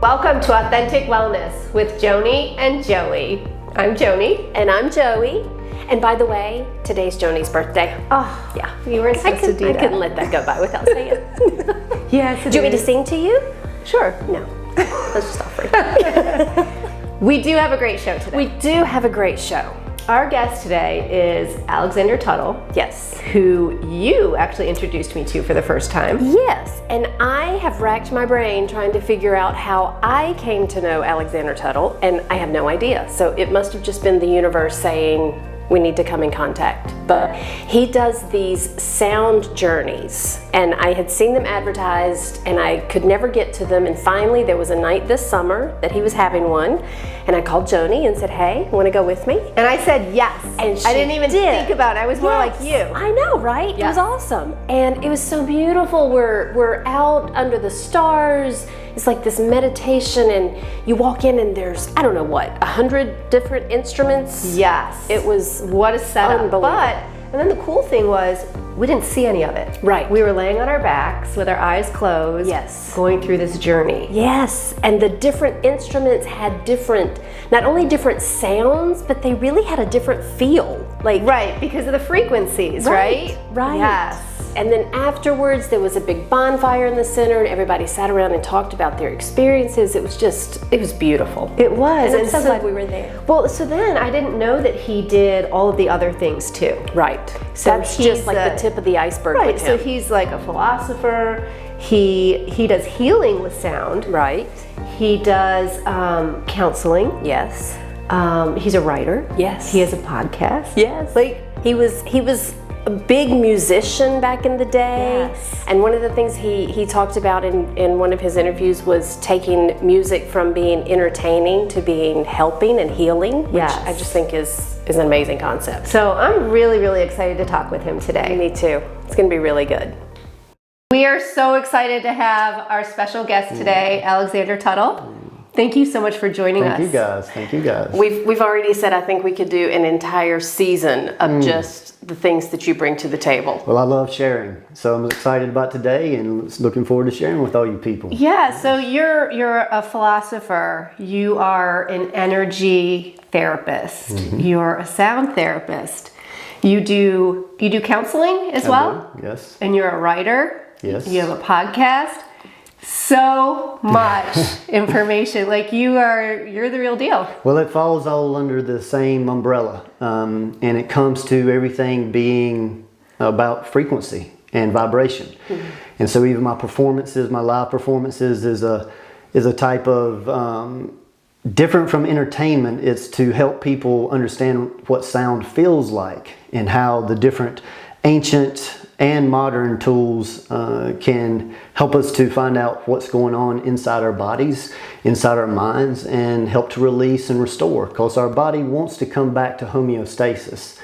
Welcome to Authentic Wellness with Joni and Joey. I'm Joni. And I'm Joey. And by the way, today's Joni's birthday. Oh, yeah. You weren't supposed to do that. I couldn't let that go by without saying it. Yes, Do you want me to sing to you? Sure. No. Let's just offer. We do have a great show today. We do have a great show. Our guest today is Alexander Tuttle. Yes. Who you actually introduced me to for the first time. Yes, and I have racked my brain trying to figure out how I came to know Alexander Tuttle, and I have no idea. So it must have just been the universe saying, we need to come in contact. But he does these sound journeys, and I had seen them advertised and I could never get to them, and finally there was a night this summer that he was having one, and I called Joni and said, hey, want to go with me? And I said yes. And I didn't even think about it. I was more like you. I know, right? Yes. It was awesome. And it was so beautiful. We're out under the stars. It's like this meditation, and you walk in and there's, I don't know what, 100 different instruments. Yes. It was what a setup. unbelievable. And then the cool thing was, we didn't see any of it. Right. We were laying on our backs with our eyes closed. Yes. Going through this journey. Yes, and the different instruments had different, not only different sounds, but they really had a different feel. Like, Right, because of the frequencies, right? Right. Yes. And then afterwards, there was a big bonfire in the center, and everybody sat around and talked about their experiences. It was beautiful. It was. And I'm so glad we were there. Well, so then I didn't know that he did all of the other things too. Right. So That's just like the tip of the iceberg Right, with so him. he's like a philosopher. He does healing with sound. Right. He does counseling. Yes. He's a writer. Yes. He has a podcast. Yes. Like he was a big musician back in the day. Yes. And one of the things he talked about in one of his interviews was taking music from being entertaining to being helping and healing, which Yes. I just think is an amazing concept. So I'm really, really excited to talk with him today. Me too. It's gonna be really good. We are so excited to have our special guest today, Alexander Tuttle. Thank you so much for joining us. Thank you guys. We've already said I think we could do an entire season of just the things that you bring to the table. Well, I love sharing, so I'm excited about today and looking forward to sharing with all you people. Yeah, so you're a philosopher. You are an energy therapist. You're a sound therapist. You do counseling as well? I do, yes. And you're a writer. Yes. You have a podcast. So much information. Like you're the real deal. Well, it falls all under the same umbrella, and it comes to everything being about frequency and vibration. And so even my performances, my live performances, is a type of different from entertainment. It's to help people understand what sound feels like and how the different ancient and modern tools can help us to find out what's going on inside our bodies, inside our minds, and help to release and restore, because our body wants to come back to homeostasis.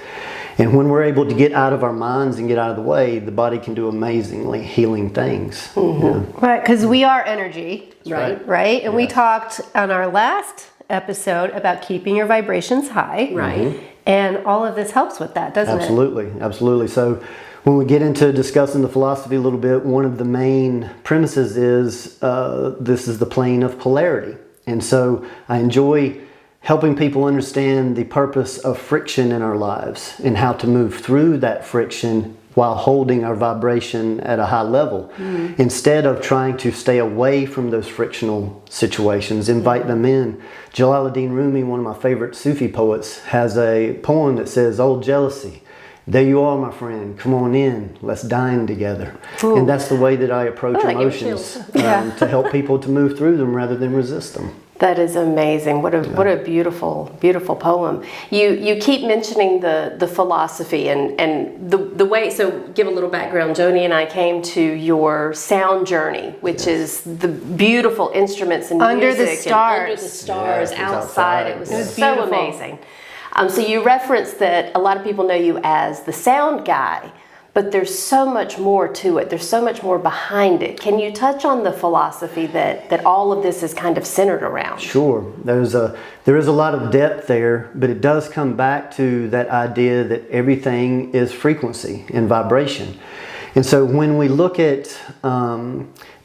And when we're able to get out of our minds and get out of the way, the body can do amazingly healing things. Yeah. Right, because we are energy. right. Right? And we talked on our last episode about keeping your vibrations high. Right. And all of this helps with that, doesn't Absolutely. So when we get into discussing the philosophy a little bit, one of the main premises is this is the plane of polarity. And so I enjoy helping people understand the purpose of friction in our lives and how to move through that friction while holding our vibration at a high level. Instead of trying to stay away from those frictional situations, invite them in. Jalaluddin Rumi, one of my favorite Sufi poets, has a poem that says, "Oh, jealousy, there you are, my friend. Come on in. Let's dine together." And that's the way that I approach emotions, to help people to move through them rather than resist them. That is amazing. What a beautiful, beautiful poem. You keep mentioning the philosophy and the way, so give a little background. Joni and I came to your sound journey, which is the beautiful instruments and Under the music stars. and under the stars, Yes, outside. It was so beautiful. amazing. So you referenced that a lot of people know you as the sound guy, but there's so much more to it. There's so much more behind it. Can you touch on the philosophy that all of this is kind of centered around? Sure. There is a lot of depth there, but it does come back to that idea that everything is frequency and vibration. And so when we look at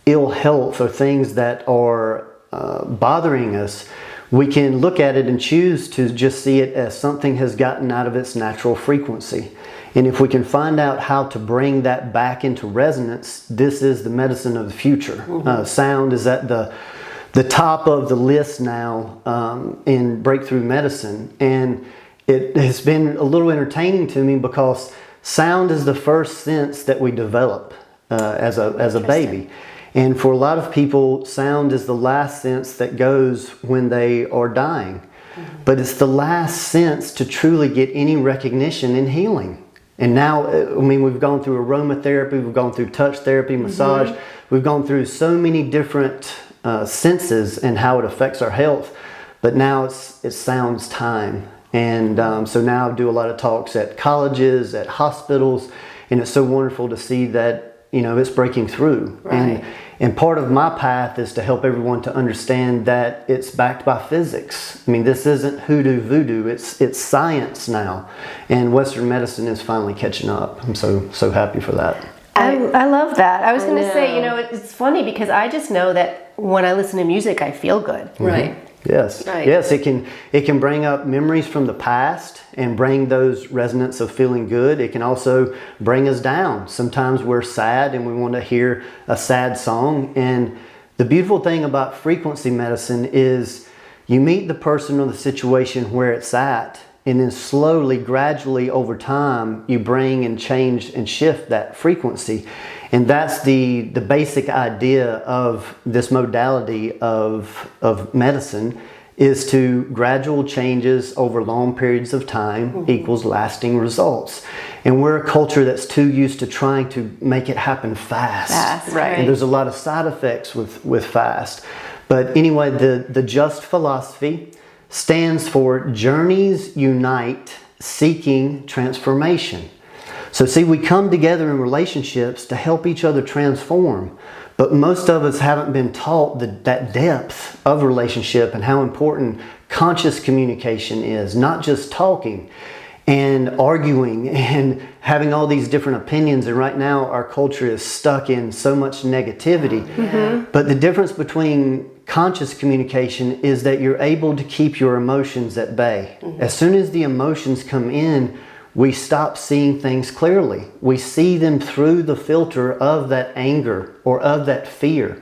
ill health or things that are bothering us, we can look at it and choose to just see it as something has gotten out of its natural frequency. And if we can find out how to bring that back into resonance, this is the medicine of the future. Sound is at the top of the list now in breakthrough medicine. And it has been a little entertaining to me because sound is the first sense that we develop as a baby. And for a lot of people, sound is the last sense that goes when they are dying. But it's the last sense to truly get any recognition in healing. And now, I mean, we've gone through aromatherapy, we've gone through touch therapy, massage, we've gone through so many different senses and how it affects our health. But now it's sound's time. And so now I do a lot of talks at colleges, at hospitals, and it's so wonderful to see that, you know, it's breaking through. Right. And part of my path is to help everyone to understand that it's backed by physics. I mean, this isn't hoodoo voodoo, it's science now. And Western medicine is finally catching up. I'm so happy for that. I love that. I was going to know. say, you know, it's funny because I just know that when I listen to music, I feel good. Right. Yes. Right. Yes, it can bring up memories from the past and bring those resonance of feeling good. It can also bring us down. Sometimes we're sad and we want to hear a sad song. And the beautiful thing about frequency medicine is you meet the person or the situation where it's at, and then slowly, gradually over time, you bring and change and shift that frequency. And that's the basic idea of this modality of medicine, is to gradual changes over long periods of time equals lasting results. And we're a culture that's too used to trying to make it happen fast. Right. And there's a lot of side effects with fast. But anyway, the Just philosophy stands for Journeys Unite, Seeking Transformation. So see, we come together in relationships to help each other transform. But most of us haven't been taught that depth of relationship and how important conscious communication is, not just talking and arguing and having all these different opinions. And right now our culture is stuck in so much negativity. But the difference between conscious communication is that you're able to keep your emotions at bay. As soon as the emotions come in, we stop seeing things clearly. We see them through the filter of that anger or of that fear.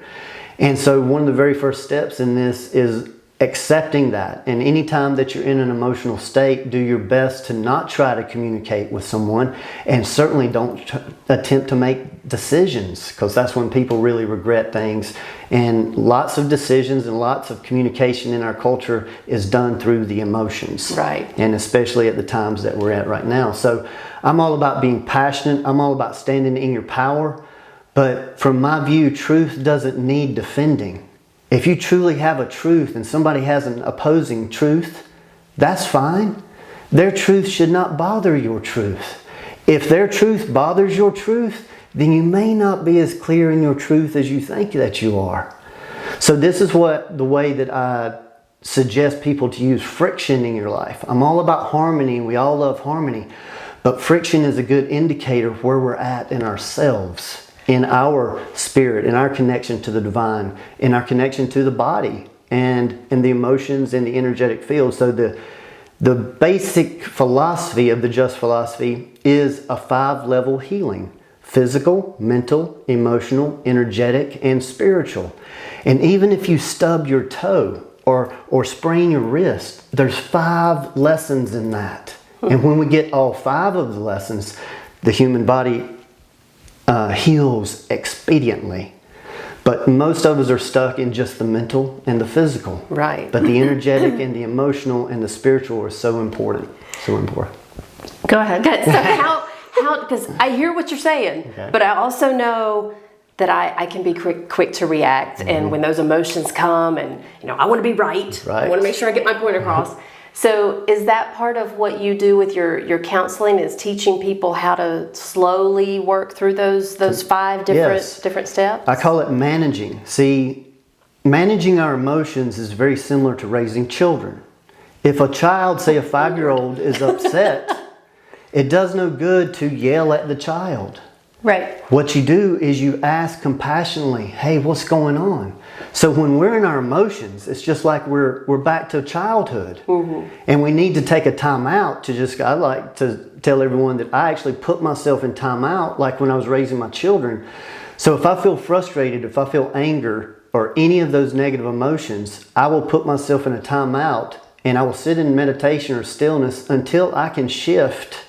And so one of the very first steps in this is accepting that. And anytime that you're in an emotional state, do your best to not try to communicate with someone, and certainly don't attempt to make decisions, because that's when people really regret things. And lots of decisions and lots of communication in our culture is done through the emotions. Right. And especially at the times that we're at right now. So I'm all about being passionate. I'm all about standing in your power. But from my view, truth doesn't need defending. If you truly have a truth and somebody has an opposing truth, that's fine. Their truth should not bother your truth. If their truth bothers your truth, then you may not be as clear in your truth as you think that you are. So this is the way that I suggest people to use friction in your life. I'm all about harmony. We all love harmony. But friction is a good indicator of where we're at in ourselves, in our spirit, in our connection to the divine, in our connection to the body, and in the emotions and the energetic field. So the basic philosophy of the Just philosophy is a 5-level healing: physical, mental, emotional, energetic, and spiritual. And even if you stub your toe or sprain your wrist, there's 5 lessons in that. And when we get all 5 of the lessons, the human body heals expediently. But most of us are stuck in just the mental and the physical. Right. But the energetic and the emotional and the spiritual are so important. So important. Go ahead. So how, because I hear what you're saying, Okay. but I also know that I can be quick to react. And when those emotions come and, you know, I want to be right. I want to make sure I get my point across. So is that part of what you do with your counseling, is teaching people how to slowly work through those 5 different steps? I call it managing. See, managing our emotions is very similar to raising children. If a child, say a 5-year-old, is upset, it does no good to yell at the child. Right. What you do is you ask compassionately, hey, what's going on? So when we're in our emotions, it's just like we're back to childhood. And we need to take a time out to just, I like to tell everyone that I actually put myself in time out like when I was raising my children. So if I feel frustrated, if I feel anger or any of those negative emotions, I will put myself in a time out and I will sit in meditation or stillness until I can shift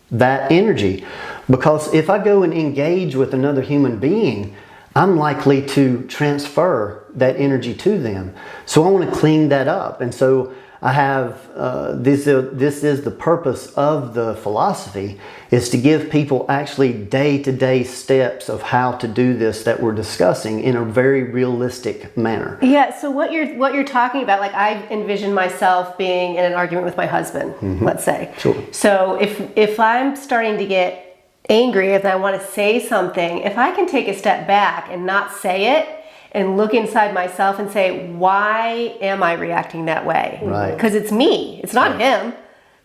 that energy. Because if I go and engage with another human being, I'm likely to transfer that energy to them. So I want to clean that up. And so I have, this is the purpose of the philosophy, is to give people actually day-to-day steps of how to do this that we're discussing in a very realistic manner. Yeah, so what you're talking about, like I envision myself being in an argument with my husband, let's say. Sure. So if I'm starting to get angry, if I want to say something, if I can take a step back and not say it and look inside myself and say, why am I reacting that way? Right. Because it's me, it's not him.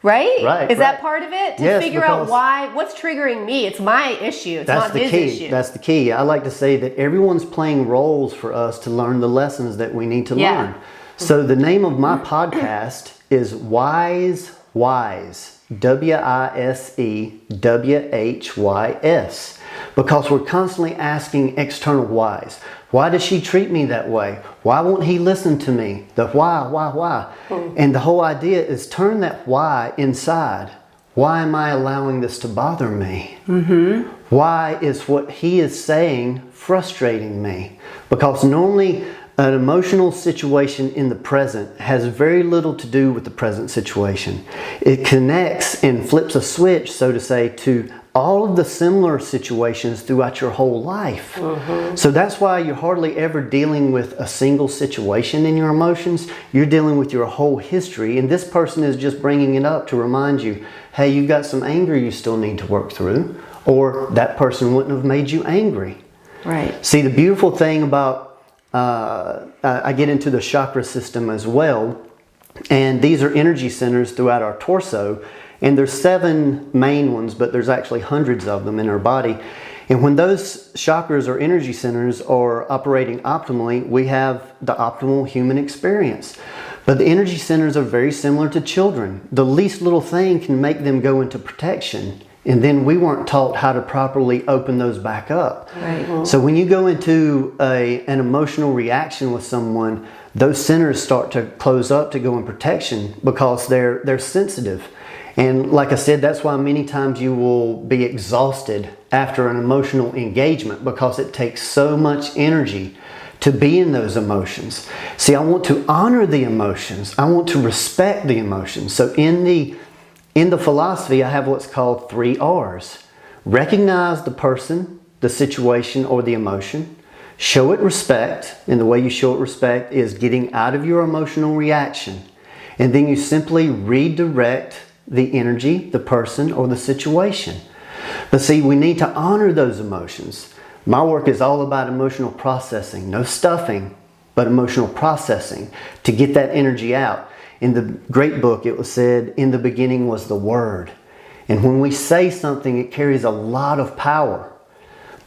Right? Right. Is that part of it? To Yes, figure out what's triggering me. It's my issue. It's not his issue. That's the key. I like to say that everyone's playing roles for us to learn the lessons that we need to learn. So the name of my podcast is Wise Whys. WISEWHYS, because we're constantly asking external whys. Why does she treat me that way? Why won't he listen to me? The why? And the whole idea is turn that why inside. Why am I allowing this to bother me? Why is what he is saying frustrating me? Because normally an emotional situation in the present has very little to do with the present situation. It connects and flips a switch, so to say, to all of the similar situations throughout your whole life. So that's why you're hardly ever dealing with a single situation in your emotions. You're dealing with your whole history, and this person is just bringing it up to remind you, hey, you've got some anger you still need to work through, or that person wouldn't have made you angry. Right. See, the beautiful thing about I get into the chakra system as well, and these are energy centers throughout our torso, and there's 7 main ones, but there's actually hundreds of them in our body. And when those chakras or energy centers are operating optimally, we have the optimal human experience. But the energy centers are very similar to children. The least little thing can make them go into protection. And then we weren't taught how to properly open those back up. Right. So when you go into an emotional reaction with someone, those centers start to close up to go in protection because they're sensitive. And like I said, that's why many times you will be exhausted after an emotional engagement, because it takes so much energy to be in those emotions. See, I want to honor the emotions. I want to respect the emotions. So in the philosophy, I have what's called 3 R's. Recognize the person, the situation, or the emotion. Show it respect, and the way you show it respect is getting out of your emotional reaction. And then you simply redirect the energy, the person, or the situation. But see, we need to honor those emotions. My work is all about emotional processing. No stuffing, but emotional processing to get that energy out. In the great book, it was said, in the beginning was the Word. And when we say something, it carries a lot of power.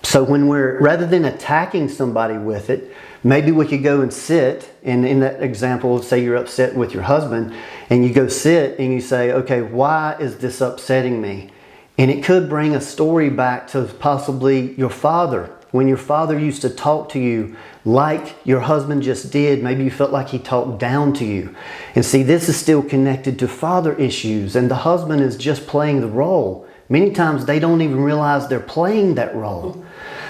So when rather than attacking somebody with it, maybe we could go and sit, and in that example, say you're upset with your husband, and you go sit and you say, okay, why is this upsetting me? And it could bring a story back to possibly your father. When your father used to talk to you like your husband just did, maybe you felt like he talked down to you. And see, this is still connected to father issues, and the husband is just playing the role. Many times they don't even realize they're playing that role.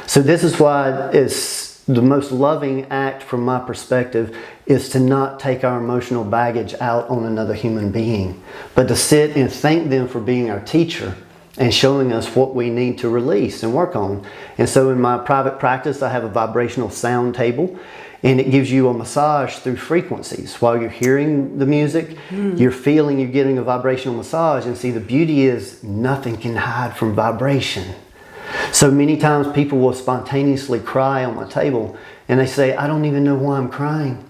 So this is why it's the most loving act from my perspective is to not take our emotional baggage out on another human being, but to sit and thank them for being our teacher and showing us what we need to release and work on. And so in my private practice, I have a vibrational sound table, and it gives you a massage through frequencies. While you're hearing the music, you're feeling you're getting a vibrational massage. And see, the beauty is nothing can hide from vibration. So many times people will spontaneously cry on my table, and they say, I don't even know why I'm crying.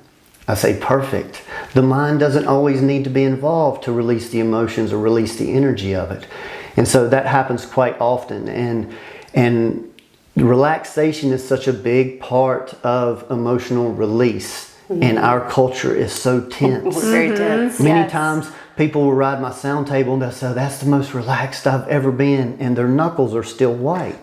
I say, perfect. The mind doesn't always need to be involved to release the emotions or release the energy of it. And so that happens quite often. And And relaxation is such a big part of emotional release. And our culture is so tense. We're very tense. Many times people will ride my sound table and they'll say, that's the most relaxed I've ever been. And their knuckles are still white.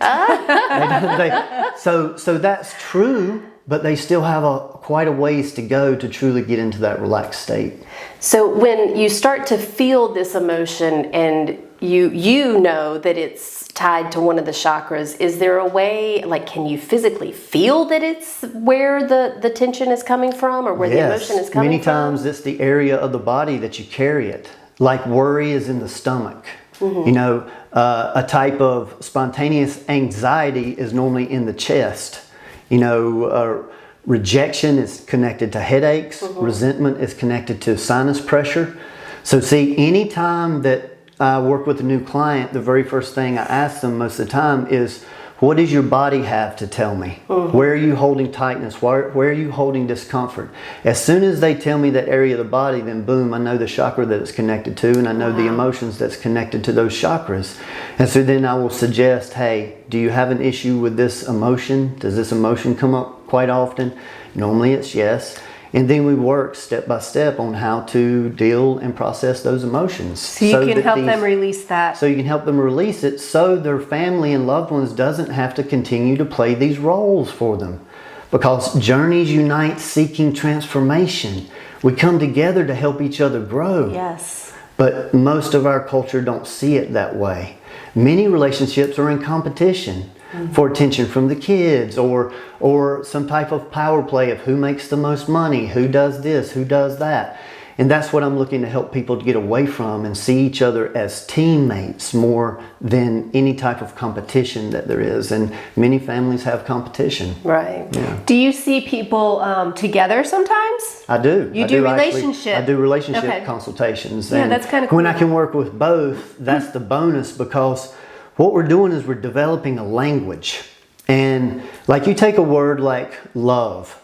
So that's true, but they still have quite a ways to go to truly get into that relaxed state. So when you start to feel this emotion and you know that it's tied to one of the chakras, is there a way, like, can you physically feel that it's where the tension is coming from, or where the emotion is coming from? Many times it's the area of the body that you carry it. Like worry is in the stomach. You know, a type of spontaneous anxiety is normally in the chest. You know, rejection is connected to headaches. Resentment is connected to sinus pressure. So see, anytime that I work with a new client, the very first thing I ask them most of the time is, what does your body have to tell me? Where are you holding tightness? Where are you holding discomfort? As soon as they tell me that area of the body, then boom, I know the chakra that it's connected to, and I know the emotions that's connected to those chakras. And so then I will suggest, hey, do you have an issue with this emotion? Does this emotion come up quite often? Normally it's yes. And then we work step by step on how to deal and process those emotions. So you can help them release that. So you can help them release it so their family and loved ones doesn't have to continue to play these roles for them. Because journeys unite seeking transformation. We come together to help each other grow. Yes. But most of our culture don't see it that way. Many relationships are in competition for attention from the kids, or some type of power play of who makes the most money, who does this, who does that. And that's what I'm looking to help people to get away from and see each other as teammates more than any type of competition that there is. And many families have competition. Right. Yeah. Do you see people together sometimes? I do. You do relationship. I do relationship consultations. Yeah, and that's kind of cool. when I can work with both, that's the bonus, because what we're doing is we're developing a language. And like you take a word like love.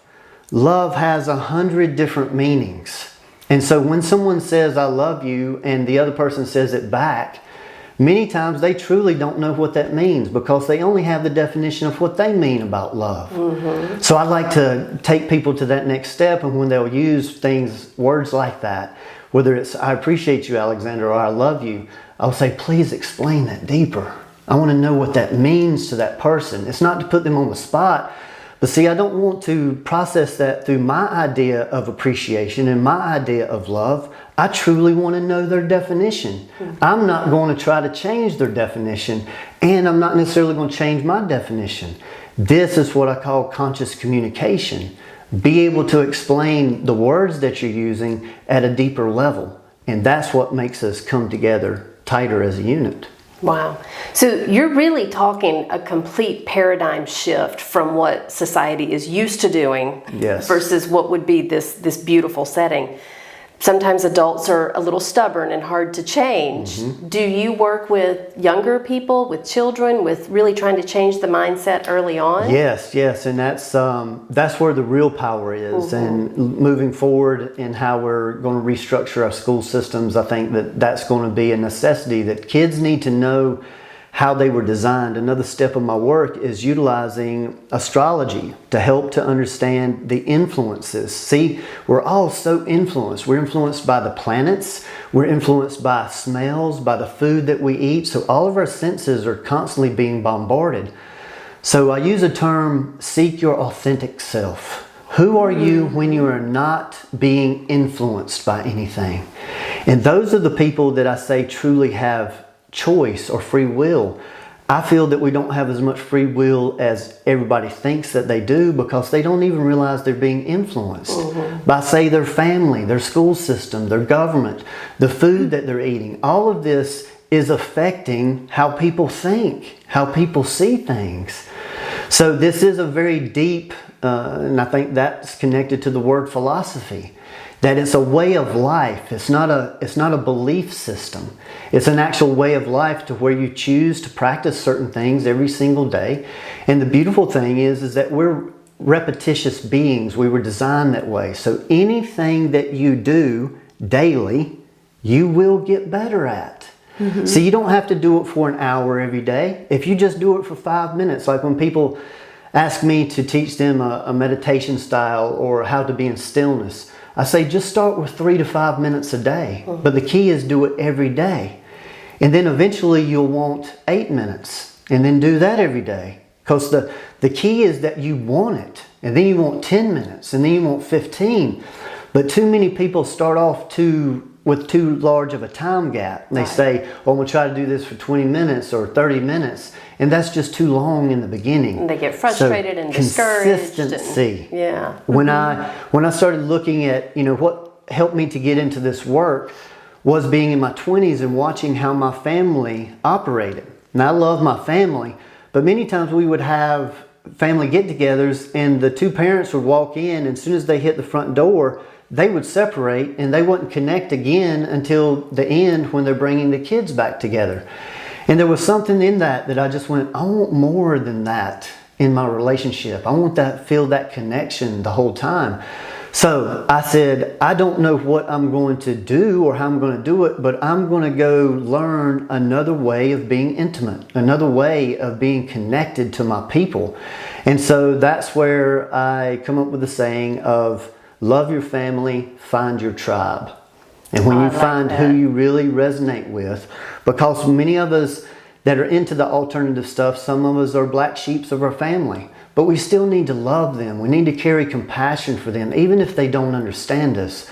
Love has 100 different meanings. And so when someone says, I love you, and the other person says it back, many times they truly don't know what that means, because they only have the definition of what they mean about love. So I like to take people to that next step, and when they'll use words like that, whether it's I appreciate you, Alexander, or I love you, I'll say, please explain that deeper. I want to know what that means to that person. It's not to put them on the spot, but see, I don't want to process that through my idea of appreciation and my idea of love. I truly want to know their definition. I'm not going to try to change their definition, and I'm not necessarily going to change my definition. This is what I call conscious communication. Be able to explain the words that you're using at a deeper level. And that's what makes us come together tighter as a unit. Wow. So you're really talking a complete paradigm shift from what society is used to doing versus what would be this beautiful setting. Sometimes adults are a little stubborn and hard to change. Do you work with younger people, with children, with really trying to change the mindset early on? Yes, and that's where the real power is. And moving forward in how we're going to restructure our school systems, I think that's going to be a necessity, that kids need to know how they were designed. Another step of my work is utilizing astrology to help to understand the influences. See, we're all so influenced. We're influenced by the planets. We're influenced by smells, by the food that we eat. So all of our senses are constantly being bombarded. So I use a term, seek your authentic self. Who are you when you are not being influenced by anything? And those are the people that I say truly have choice or free will. I feel that we don't have as much free will as everybody thinks that they do, because they don't even realize they're being influenced by, say, their family, their school system, their government, the food that they're eating. All of this is affecting how people think, how people see things. So this is a very deep, and I think that's connected to the word philosophy. That it's a way of life. It's not a belief system. It's an actual way of life, to where you choose to practice certain things every single day. And the beautiful thing is that we're repetitious beings. We were designed that way. So anything that you do daily, you will get better at. So you don't have to do it for an hour every day. If you just do it for 5 minutes, like when people ask me to teach them a meditation style or how to be in stillness, I say just start with 3 to 5 minutes a day. But the key is do it every day. And then eventually you'll want 8 minutes, and then do that every day. Because the key is that you want it. And then you want 10 minutes, and then you want 15. But too many people start off with too large of a time gap. And they say, oh, I'm going to try to do this for 20 minutes or 30 minutes. And that's just too long in the beginning. And they get frustrated and discouraged. Consistency. Yeah. When I started looking at, what helped me to get into this work was being in my 20s and watching how my family operated. And I love my family, but many times we would have family get-togethers and the two parents would walk in, and as soon as they hit the front door, they would separate and they wouldn't connect again until the end when they're bringing the kids back together. And there was something in that I just went, I want more than that in my relationship. I want feel that connection the whole time. So I said, I don't know what I'm going to do or how I'm going to do it, but I'm going to go learn another way of being intimate, another way of being connected to my people. And so that's where I come up with the saying of love your family, find your tribe. And when you find who you really resonate with, because many of us that are into the alternative stuff, some of us are black sheeps of our family. But we still need to love them. We need to carry compassion for them, even if they don't understand us.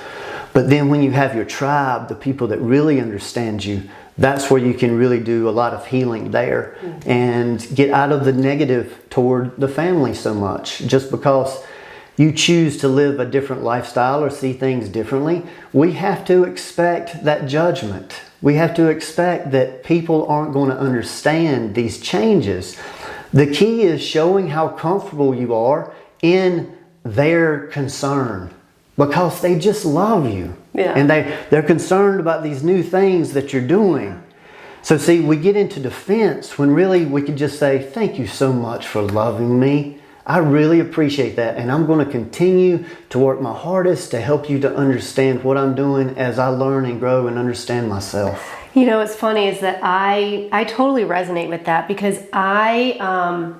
But then when you have your tribe, the people that really understand you, that's where you can really do a lot of healing there and get out of the negative toward the family so much. Just because you choose to live a different lifestyle or see things differently, we have to expect that judgment. We have to expect that people aren't going to understand these changes. The key is showing how comfortable you are in their concern, because they just love you. Yeah. And they're concerned about these new things that you're doing. So see, we get into defense when really we could just say, thank you so much for loving me. I really appreciate that, and I'm going to continue to work my hardest to help you to understand what I'm doing as I learn and grow and understand myself. What's funny is that I totally resonate with that, because I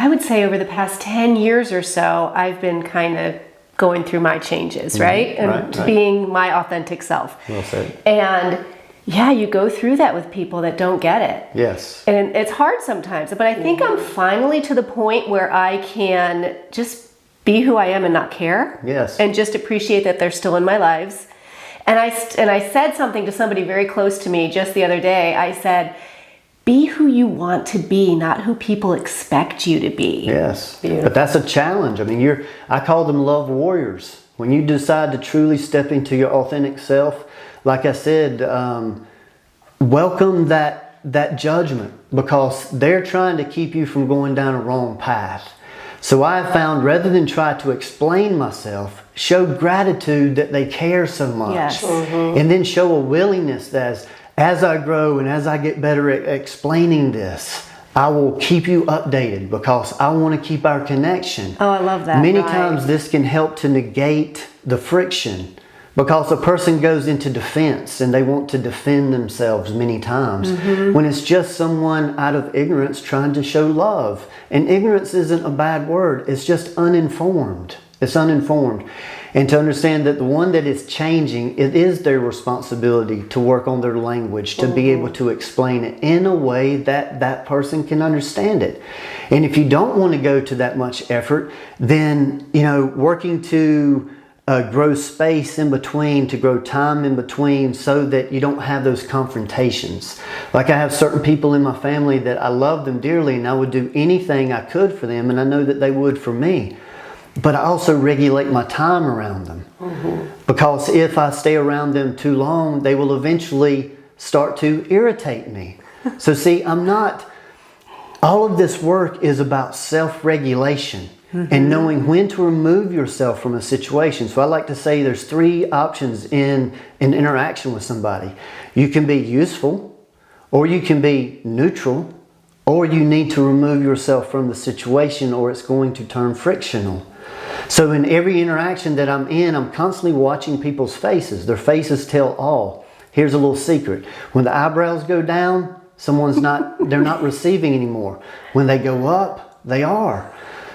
would say over the past 10 years or so, I've been kind of going through my changes, right? And right. being my authentic self. Well said. And yeah, you go through that with people that don't get it. Yes. And it's hard sometimes, but I think I'm finally to the point where I can just be who I am and not care. Yes. And just appreciate that they're still in my lives. And I said something to somebody very close to me just the other day. I said, be who you want to be, not who people expect you to be. Yes. Beautiful. But that's a challenge. I mean, I call them love warriors. When you decide to truly step into your authentic self, like I said, welcome that judgment, because they're trying to keep you from going down a wrong path. So I have found, rather than try to explain myself, show gratitude that they care so much. Yes. And then show a willingness that as I grow and as I get better at explaining this, I will keep you updated, because I want to keep our connection. Oh, I love that. Many Right. times this can help to negate the friction, because a person goes into defense and they want to defend themselves many times, when it's just someone out of ignorance trying to show love. And ignorance isn't a bad word. It's just uninformed. It's uninformed. And to understand that the one that is changing, it is their responsibility to work on their language, to be able to explain it in a way that that person can understand it. And if you don't want to go to that much effort, then, working to grow space in between, to grow time in between, so that you don't have those confrontations. Like I have certain people in my family that I love them dearly, and I would do anything I could for them, and I know that they would for me. But I also regulate my time around them. Because if I stay around them too long, they will eventually start to irritate me. So see, all of this work is about self-regulation. And knowing when to remove yourself from a situation. So I like to say there's 3 options in an interaction with somebody. You can be useful, or you can be neutral, or you need to remove yourself from the situation, or it's going to turn frictional. So in every interaction that I'm in, I'm constantly watching people's faces. Their faces tell all. Here's a little secret. When the eyebrows go down, they're not receiving anymore. When they go up, they are.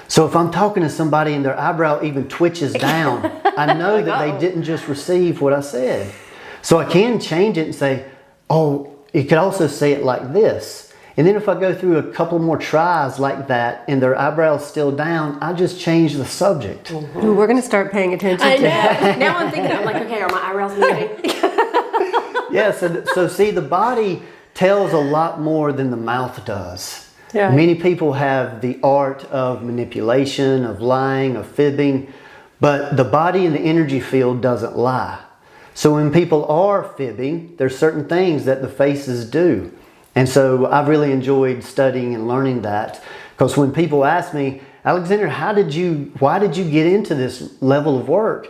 So if I'm talking to somebody and their eyebrow even twitches down, I know that they didn't just receive what I said. So I can change it and say, oh, you could also say it like this. And then if I go through a couple more tries like that and their eyebrows still down, I just change the subject. Ooh, we're going to start paying attention I to know. that. Now I'm thinking, I'm like, okay, are my eyebrows moving? Yeah, so see, the body tells a lot more than the mouth does. Yeah. Many people have the art of manipulation, of lying, of fibbing, but the body and the energy field doesn't lie. So when people are fibbing, there's certain things that the faces do. And so I've really enjoyed studying and learning that, because when people ask me, Alexander, why did you get into this level of work?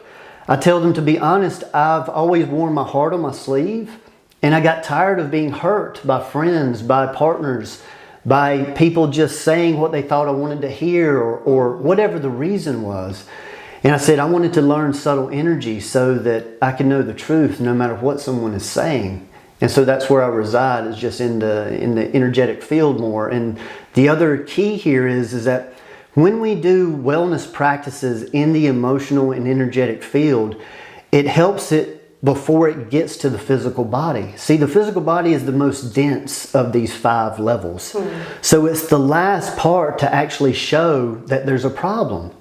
I tell them, to be honest, I've always worn my heart on my sleeve, and I got tired of being hurt by friends, by partners, by people just saying what they thought I wanted to hear, or whatever the reason was. And I said I wanted to learn subtle energy so that I can know the truth no matter what someone is saying. And so that's where I reside, is just in the energetic field more. And the other key here is that when we do wellness practices in the emotional and energetic field, it helps it before it gets to the physical body. See, the physical body is the most dense of these 5 levels. So it's the last part to actually show that there's a problem.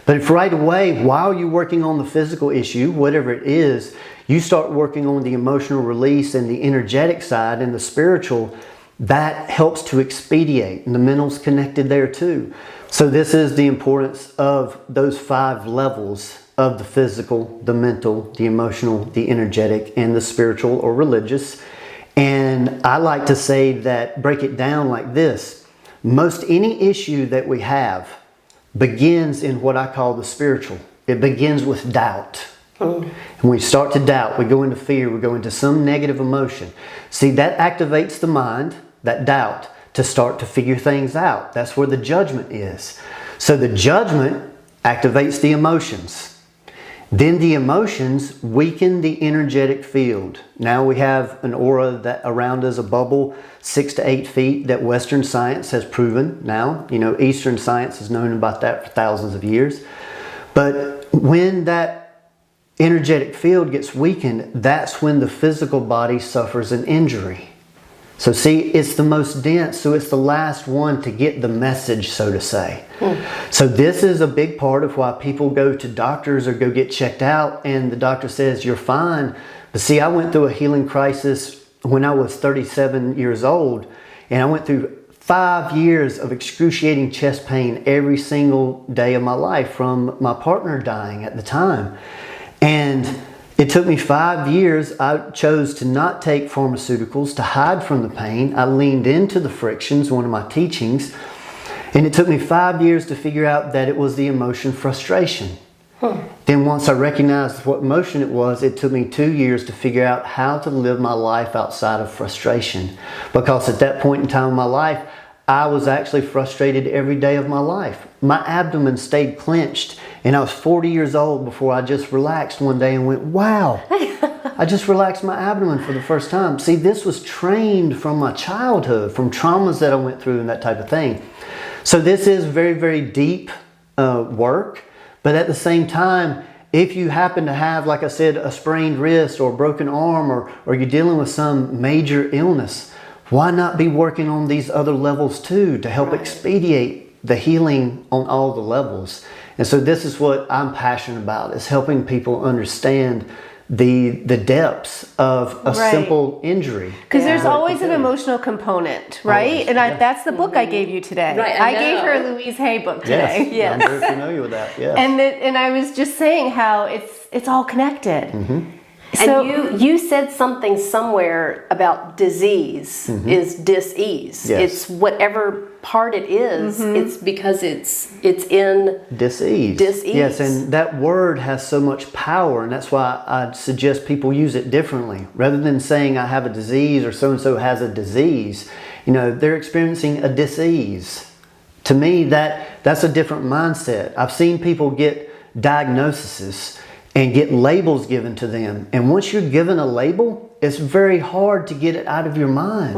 But if right away, while you're working on the physical issue, whatever it is, you start working on the emotional release and the energetic side and the spiritual, that helps to expedite. And the mental's connected there too. So this is the importance of those 5 levels of the physical, the mental, the emotional, the energetic, and the spiritual or religious. And I like to say that, break it down like this. Most any issue that we have begins in what I call the spiritual. It begins with doubt. And we start to doubt, we go into fear, we go into some negative emotion. See, that activates the mind, that doubt, to start to figure things out. That's where the judgment is. So the judgment activates the emotions. Then the emotions weaken the energetic field. Now we have an aura that around us, a bubble 6 to 8 feet, that Western science has proven now. You know, Eastern science has known about that for thousands of years. But when that energetic field gets weakened, that's when the physical body suffers an injury. So see, it's the most dense, so it's the last one to get the message, so to say. So this is a big part of why people go to doctors or go get checked out and the doctor says, you're fine. But see, I went through a healing crisis when I was 37 years old, and I went through 5 years of excruciating chest pain every single day of my life from my partner dying at the time. And it took me 5 years. I chose to not take pharmaceuticals to hide from the pain. I leaned into the frictions, one of my teachings. And it took me 5 years to figure out that it was the emotion frustration. Then once I recognized what emotion it was, it took me 2 years to figure out how to live my life outside of frustration. Because at that point in time in my life, I was actually frustrated every day of my life. My abdomen stayed clenched, and I was 40 years old before I just relaxed one day and went, wow, I just relaxed my abdomen for the first time. See, this was trained from my childhood, from traumas that I went through and that type of thing. So this is very, very deep work, but at the same time, if you happen to have, like I said, a sprained wrist or a broken arm, or you're dealing with some major illness, why not be working on these other levels too to help expedite the healing on all the levels? And so this is what I'm passionate about, is helping people understand the depths of a simple injury. Because there's always an emotional component, right? Always, and that's the book I gave you today. Right, I I gave know. her a Louise Hay book today. Yes, I'm very familiar with that. Yes. And I was just saying how it's all connected. So And you said something somewhere about disease is dis-ease. Yes. It's whatever part it is, it's because it's in Dis-ease. Dis-ease. Yes, and that word has so much power, and that's why I suggest people use it differently. Rather than saying I have a disease or so-and-so has a disease, you know, they're experiencing a dis-ease. To me, that's a different mindset. I've seen people get diagnoses and get labels given to them. And once you're given a label, it's very hard to get it out of your mind.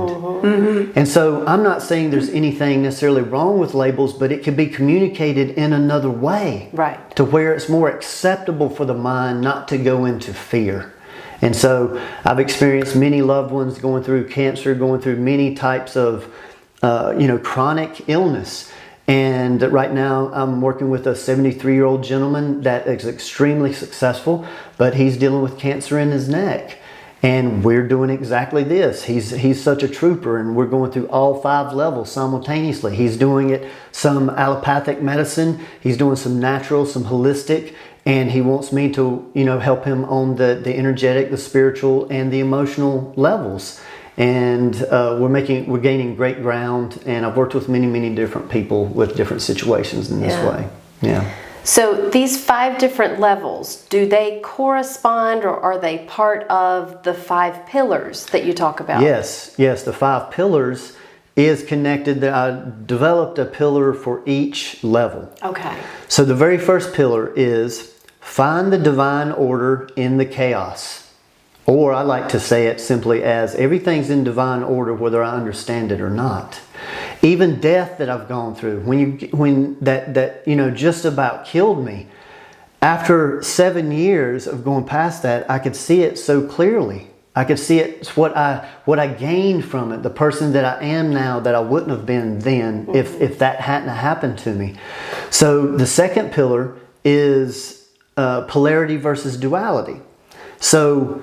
And so I'm not saying there's anything necessarily wrong with labels, but it can be communicated in another way. Right. To where it's more acceptable for the mind not to go into fear. And so I've experienced many loved ones going through cancer, going through many types of chronic illness. And right now I'm working with a 73-year-old gentleman that is extremely successful, but he's dealing with cancer in his neck. And we're doing exactly this. He's such a trooper, and we're going through all 5 levels simultaneously. He's doing it, some allopathic medicine, he's doing some natural, some holistic, and he wants me to, help him on the energetic, the spiritual, and the emotional levels. And we're gaining great ground, and I've worked with many different people with different situations in this way. Yeah. So these 5 different levels, do they correspond, or are they part of the 5 pillars that you talk about? Yes, the 5 pillars is connected. I developed a pillar for each level. Okay. So the very first pillar is find the divine order in the chaos. Or I like to say it simply as everything's in divine order whether I understand it or not. Even death that I've gone through, when that just about killed me, after 7 years of going past that, I could see it so clearly. I could see it, what I gained from it, the person that I am now that I wouldn't have been then if that hadn't happened to me. So the second pillar is polarity versus duality. So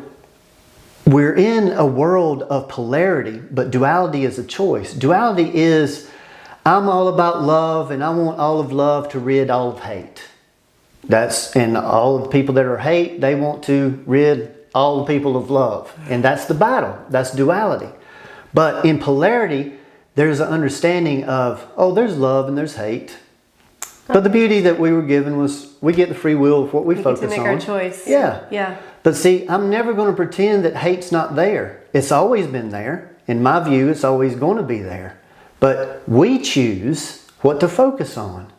we're in a world of polarity, but duality is a choice. Duality is, I'm all about love and I want all of love to rid all of hate. And all of the people that are hate, they want to rid all the people of love. And that's the battle. That's duality. But in polarity, there's an understanding of, there's love and there's hate. But the beauty that we were given was we get the free will of what we focus on. We get to make our choice. Yeah. But see, I'm never going to pretend that hate's not there. It's always been there. In my view, it's always going to be there. But we choose what to focus on.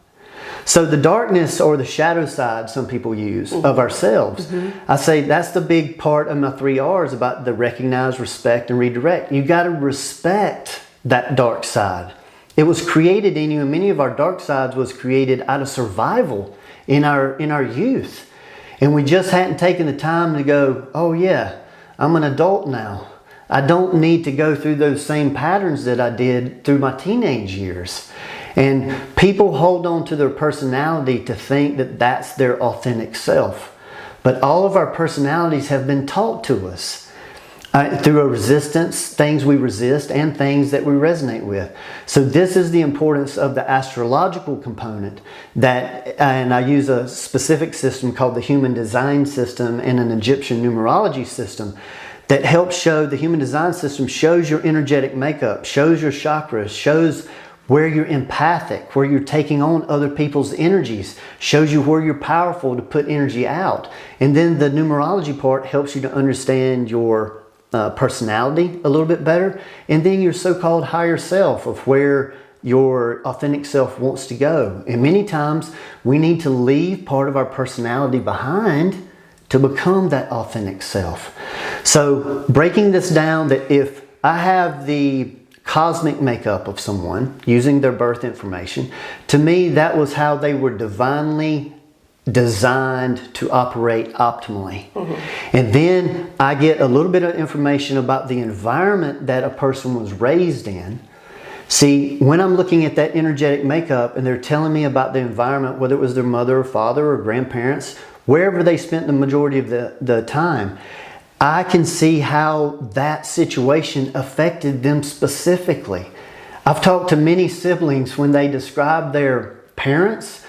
So the darkness or the shadow side some people use of ourselves, I say that's the big part of my 3 R's about the recognize, respect, and redirect. You got to respect that dark side. It was created in you, and many of our dark sides was created out of survival in our youth. And we just hadn't taken the time to go, oh yeah, I'm an adult now. I don't need to go through those same patterns that I did through my teenage years. And people hold on to their personality to think that that's their authentic self. But all of our personalities have been taught to us. Through a resistance, things we resist and things that we resonate with. So this is the importance of the astrological component and I use a specific system called the Human Design System and an Egyptian numerology system that helps show, the Human Design System shows your energetic makeup, shows your chakras, shows where you're empathic, where you're taking on other people's energies, shows you where you're powerful to put energy out. And then the numerology part helps you to understand your personality a little bit better, and then your so-called higher self of where your authentic self wants to go. And many times we need to leave part of our personality behind to become that authentic self. So breaking this down, that if I have the cosmic makeup of someone using their birth information, to me that was how they were divinely designed to operate optimally. And then I get a little bit of information about the environment that a person was raised in. See, when I'm looking at that energetic makeup and they're telling me about the environment, whether it was their mother or father or grandparents, wherever they spent the majority of the time, I can see how that situation affected them specifically. I've talked to many siblings when they describe their parents.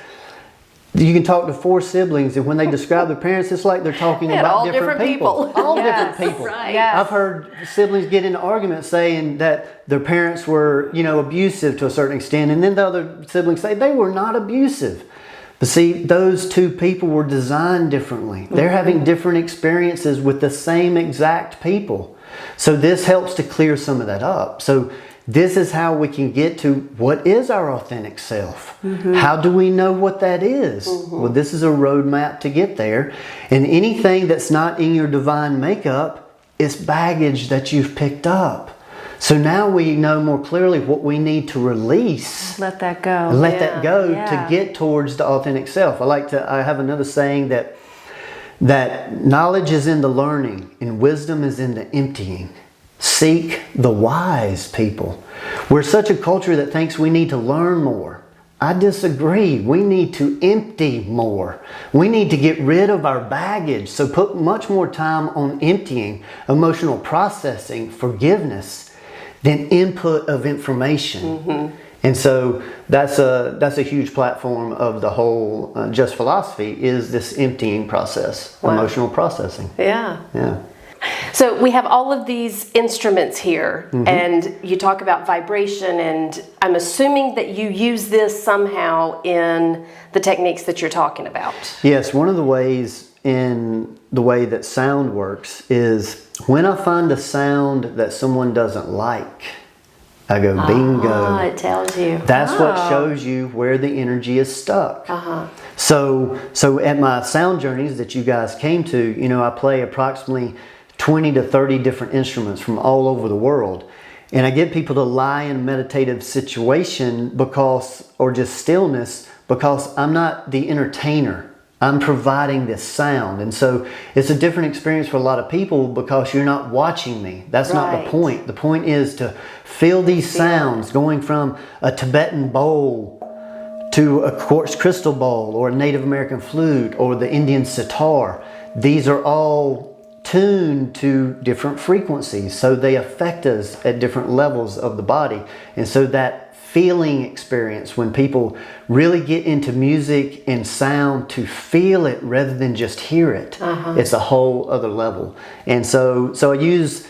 You can talk to 4 siblings, and when they describe their parents, it's like they're talking about all different people. All different people. Right. Yes. I've heard siblings get into arguments saying that their parents were, abusive to a certain extent, and then the other siblings say they were not abusive. But see, those 2 people were designed differently. They're having different experiences with the same exact people. So this helps to clear some of that up. So this is how we can get to what is our authentic self. How do we know what that is? Well, this is a roadmap to get there. And anything that's not in your divine makeup it's baggage that you've picked up. So now we know more clearly what we need to release. Let that go. And let that go Yeah. to get towards the authentic self. I have another saying that knowledge is in the learning and wisdom is in the emptying. Seek the wise people. We're such a culture that thinks we need to learn more. I disagree. We need to empty more. We need to get rid of our baggage. So put much more time on emptying, emotional processing, forgiveness, than input of information. And so that's a huge platform of the whole Just philosophy is this emptying process, emotional processing. Yeah. Yeah. So we have all of these instruments here, and you talk about vibration, and I'm assuming that you use this somehow in the techniques that you're talking about. Yes, one of the ways in the way that sound works is when I find a sound that someone doesn't like, I go bingo. It tells you. That's what shows you where the energy is stuck. So at my sound journeys that you guys came to, you know, I play approximately 20 to 30 different instruments from all over the world. And I get people to lie in a meditative situation or just stillness, because I'm not the entertainer. I'm providing this sound. And so it's a different experience for a lot of people because you're not watching me. That's not the point. The point is to feel these sounds going from a Tibetan bowl to a quartz crystal bowl or a Native American flute or the Indian sitar. These are all tuned to different frequencies, so they affect us at different levels of the body. And so that feeling experience, when people really get into music and sound to feel it rather than just hear it, it's a whole other level. And so I use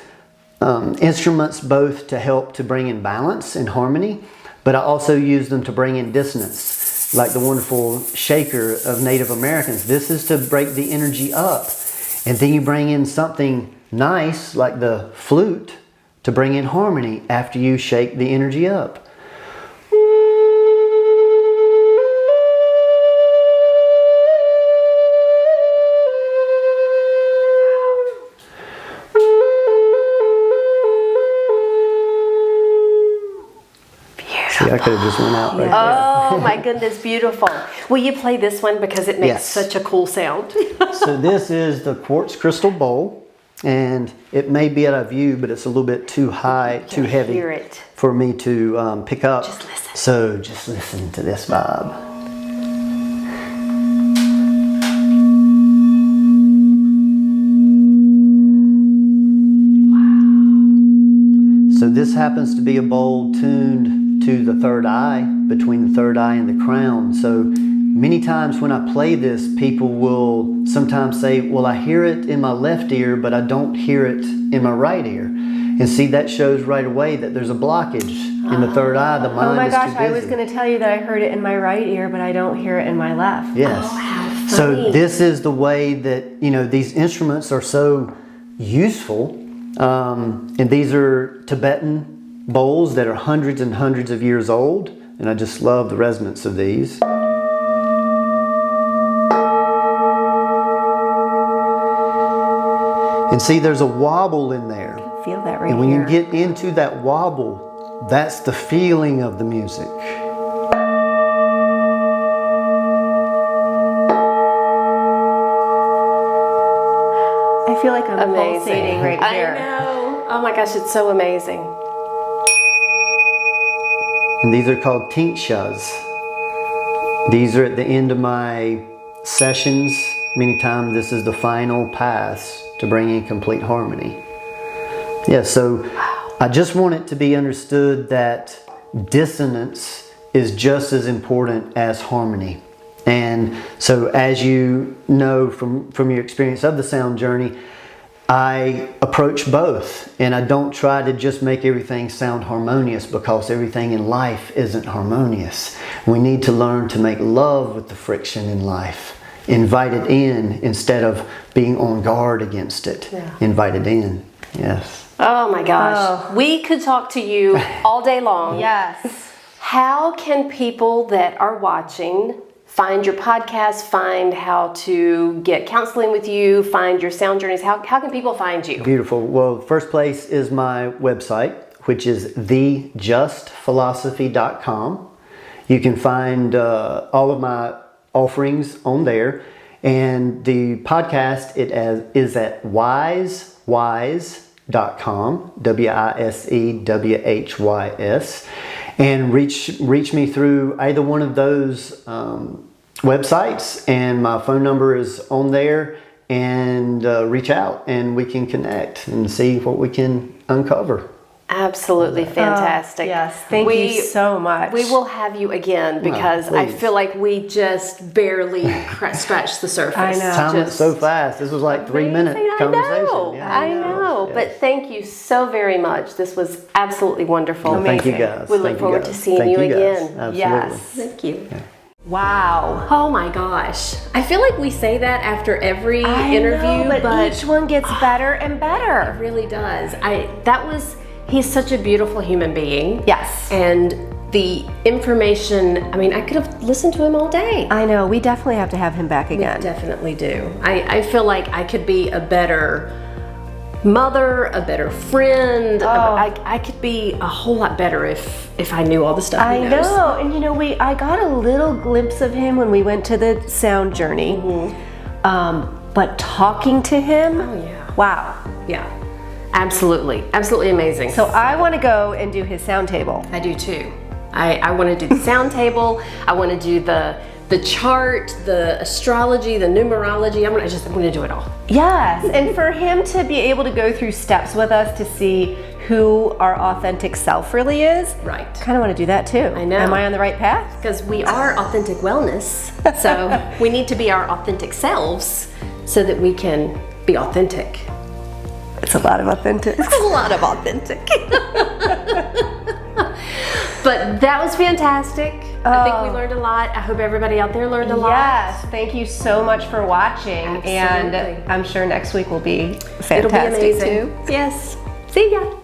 instruments both to help to bring in balance and harmony, but I also use them to bring in dissonance, like the wonderful shaker of Native Americans. This is to break the energy up. And then you bring in something nice like the flute to bring in harmony after you shake the energy up. See, I could have just went out right there. Oh my goodness, beautiful. Will you play this one because it makes Yes. such a cool sound? So this is the quartz crystal bowl, and it may be out of view, but it's a little bit too high, too heavy hear it. for me to pick up. Just listen. So just listen to this vibe. So this happens to be a bowl tuned to the third eye, between the third eye and the crown. So many times when I play this, people will sometimes say, well, I hear it in my left ear, but I don't hear it in my right ear. And see, that shows right away that there's a blockage in the third eye. The mind Oh my is gosh, too I was busy. going to tell you that I heard it in my right ear, but I don't hear it in my left. Yes. Oh, how So funny. this is the way that, you know, these instruments are so useful. And these are Tibetan bowls that are hundreds and hundreds of years old. And I just love the resonance of these. And see, there's a wobble in there. Feel that right And when here. you get into that wobble, that's the feeling of the music. I feel like I'm Amazing. pulsating right here. I know. Oh my gosh, it's so amazing. And these are called tinkshas. These are at the end of my sessions. Many times this is the final pass to bring in complete harmony. Yeah, so I just want it to be understood that dissonance is just as important as harmony. And so as you know from your experience of the sound journey, I approach both, and I don't try to just make everything sound harmonious, because everything in life isn't harmonious. We need to learn to make love with the friction in life. Invite it in instead of being on guard against it. Yeah. Invite it in. Yes. Oh my gosh. We could talk to you all day long. Yes. How can people that are watching find your podcast, find how to get counseling with you, find your sound journeys, how can people find you? Beautiful. Well, first place is my website, which is thejustphilosophy.com. You can find all of my offerings on there. And the podcast is at wisewhys.com, WISEWHYS. And reach me through either one of those websites, and my phone number is on there, and reach out and we can connect and see what we can uncover. Absolutely fantastic. Yes, thank you so much. We will have you again because I please. feel like we just barely scratched the surface. I know. Time went so fast. This was like 3-minute conversation. I know. Yes. But thank you so very much. This was absolutely wonderful. Well, thank you guys. We look Thank you forward guys. to seeing Thank you guys. again. Absolutely. Yes. Thank you. Yeah. Wow. Oh my gosh. I feel like we say that after every interview, know, but each one gets better and it better. really does. He's such a beautiful human being. Yes. And the information, I mean, I could have listened to him all day. I know, we definitely have to have him back We again. definitely do. I feel like I could be a better mother, a better friend. I could be a whole lot better if I knew all the stuff he I knows. know, and you know, I got a little glimpse of him when we went to the sound journey. But talking to him, Oh, yeah. wow. Yeah. Absolutely. Absolutely amazing. So I want to go and do his sound table. I do too. I want to do the sound table. I want to do the chart, the astrology, the numerology. I'm going to do it all. Yes, and for him to be able to go through steps with us to see who our authentic self really is. Right. Kind of want to do that too. I know. Am I on the right path? Because we are authentic wellness. So we need to be our authentic selves so that we can be authentic. It's a lot of authentic. It's a lot of authentic. But that was fantastic. I think we learned a lot. I hope everybody out there learned a lot. Yes, thank you so much for watching. Absolutely. And I'm sure next week will be It'll be fantastic amazing. too. Yes. See ya.